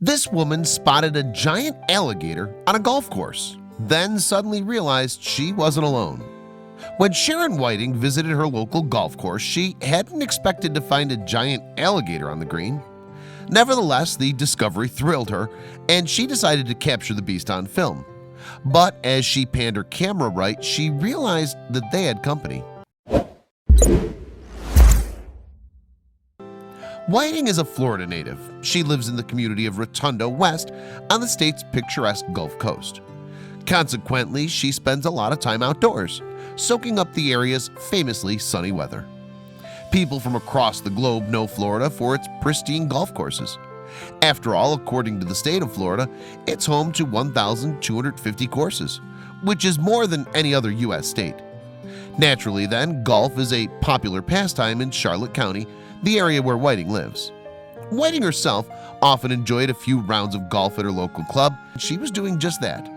This woman spotted a giant alligator on a golf course, then suddenly realized she wasn't alone. When Sharon Whiting visited her local golf course, she hadn't expected to find a giant alligator on the green. Nevertheless, the discovery thrilled her, and she decided to capture the beast on film. But as she panned her camera right, she realized that they had company. Whiting is a Florida native. She lives in the community of Rotundo West on the state's picturesque Gulf Coast. Consequently, she spends a lot of time outdoors, soaking up the area's famously sunny weather. People from across the globe know Florida for its pristine golf courses. After all, according to the state of Florida, it's home to 1,250 courses, which is more than any other U.S. state. Naturally then, golf is a popular pastime in Charlotte County, the area where Whiting lives. Whiting herself often enjoyed a few rounds of golf at her local club. She was doing just that.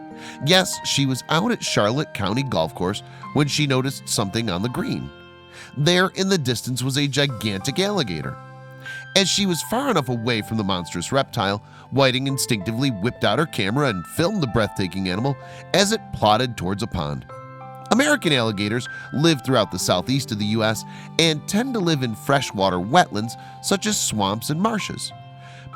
Yes, she was out at Charlotte County Golf Course when she noticed something on the green. There in the distance was a gigantic alligator. As she was far enough away from the monstrous reptile, Whiting instinctively whipped out her camera and filmed the breathtaking animal as it plodded towards a pond. American alligators live throughout the southeast of the U.S. and tend to live in freshwater wetlands such as swamps and marshes.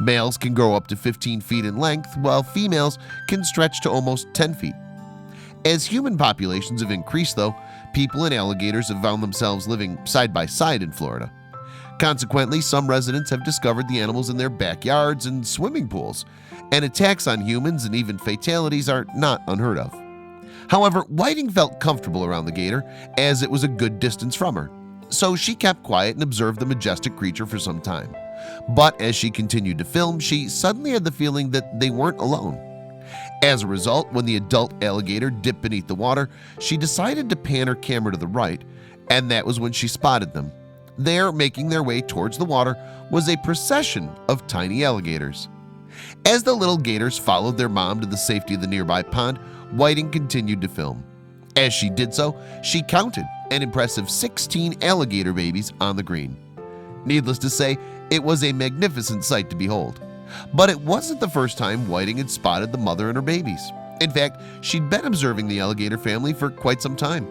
Males can grow up to 15 feet in length, while females can stretch to almost 10 feet. As human populations have increased, though, people and alligators have found themselves living side by side in Florida. Consequently, some residents have discovered the animals in their backyards and swimming pools, and attacks on humans and even fatalities are not unheard of. However, Whiting felt comfortable around the gator as it was a good distance from her, so she kept quiet and observed the majestic creature for some time. But as she continued to film, she suddenly had the feeling that they weren't alone. As a result, when the adult alligator dipped beneath the water, she decided to pan her camera to the right, and that was when she spotted them. There, making their way towards the water, was a procession of tiny alligators. As the little gators followed their mom to the safety of the nearby pond, Whiting continued to film. As she did so, she counted an impressive 16 alligator babies on the green. Needless to say, it was a magnificent sight to behold. But it wasn't the first time Whiting had spotted the mother and her babies. In fact, she'd been observing the alligator family for quite some time.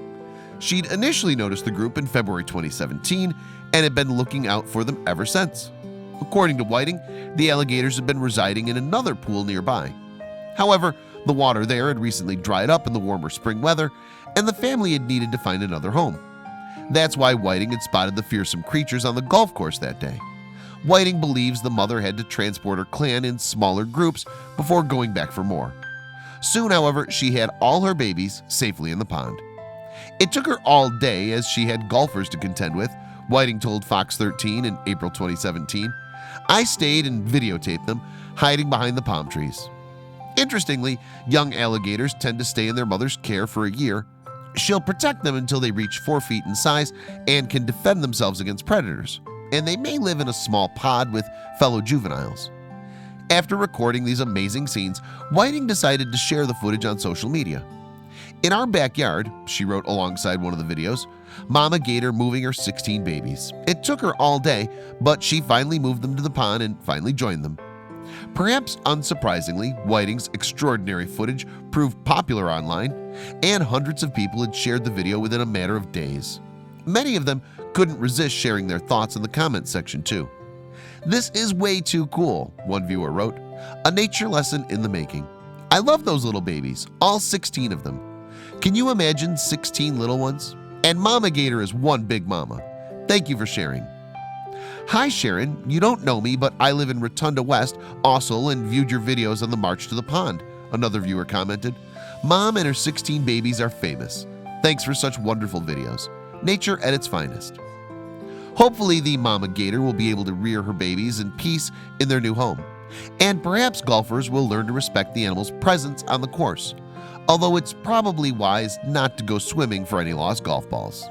She'd initially noticed the group in February 2017 and had been looking out for them ever since. According to Whiting, the alligators had been residing in another pool nearby. However, the water there had recently dried up in the warmer spring weather, and the family had needed to find another home. That's why Whiting had spotted the fearsome creatures on the golf course that day. Whiting believes the mother had to transport her clan in smaller groups before going back for more. Soon, however, she had all her babies safely in the pond. It took her all day as she had golfers to contend with, Whiting told Fox 13 in April 2017. I stayed and videotaped them, hiding behind the palm trees. Interestingly, young alligators tend to stay in their mother's care for a year. She'll protect them until they reach 4 feet in size and can defend themselves against predators, and they may live in a small pod with fellow juveniles. After recording these amazing scenes, Whiting decided to share the footage on social media. In our backyard, she wrote alongside one of the videos, Mama Gator moving her 16 babies. It took her all day, but she finally moved them to the pond and finally joined them. Perhaps unsurprisingly, Whiting's extraordinary footage proved popular online, and hundreds of people had shared the video within a matter of days. Many of them couldn't resist sharing their thoughts in the comments section too. This is way too cool, one viewer wrote. A nature lesson in the making. I love those little babies, all 16 of them. Can you imagine 16 little ones? And Mama Gator is one big mama. Thank you for sharing. Hi Sharon, you don't know me, but I live in Rotundo West also and viewed your videos on the march to the pond, another viewer commented. Mom and her 16 babies are famous. Thanks for such wonderful videos. Nature at its finest. Hopefully the Mama Gator will be able to rear her babies in peace in their new home. And perhaps golfers will learn to respect the animal's presence on the course, although it's probably wise not to go swimming for any lost golf balls.